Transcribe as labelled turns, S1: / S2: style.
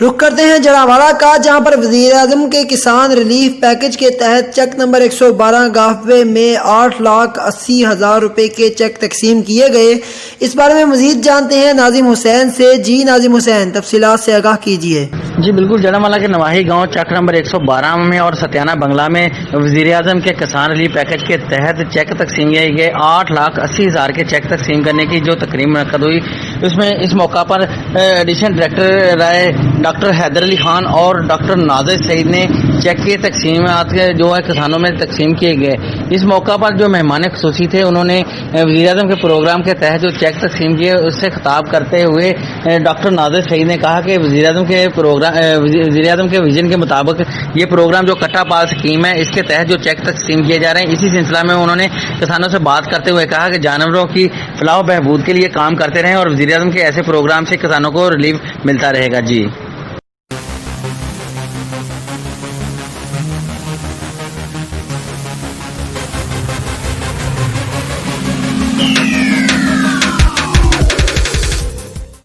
S1: رخ کرتے ہیں جڑاواڑہ کا، جہاں پر وزیر اعظم کے کسان ریلیف پیکج کے تحت چیک نمبر 112 گافوے میں 8,80,000 روپے کے چیک تقسیم کیے گئے۔ اس بارے میں مزید جانتے ہیں ناظم حسین سے۔ جی ناظم حسین، تفصیلات سے آگاہ کیجیے۔
S2: جی بالکل، جڑاواڑہ کے نواحی گاؤں چیک نمبر 112 میں اور ستیانہ بنگلہ میں وزیر اعظم کے کسان ریلیف پیکج کے تحت چیک تقسیم کیے گئے۔ 8,80,000 کے چیک تقسیم کرنے کی جو تقریب منعقد ہوئی، اس میں اس موقع پر ایڈیشنل ڈائریکٹر رائے ڈاکٹر حیدر علی خان اور ڈاکٹر نازر سعید نے چیک کے تقسیمات جو ہے کسانوں میں تقسیم کیے گئے۔ اس موقع پر جو مہمان خصوصی تھے، انہوں نے وزیر اعظم کے پروگرام کے تحت جو چیک تقسیم کیے اس سے خطاب کرتے ہوئے ڈاکٹر نازر سعید نے کہا کہ وزیر اعظم کے ویژن کے مطابق یہ پروگرام جو کٹا پال اسکیم ہے، اس کے تحت جو چیک تقسیم کیے جا رہے ہیں، اسی سلسلہ میں انہوں نے کسانوں سے بات کرتے ہوئے کہا کہ جانوروں کی فلاح و بہبود کے لیے کام کرتے رہیں اور وزیر اعظم کے ایسے پروگرام سے کسانوں کو ریلیف ملتا رہے گا۔ جی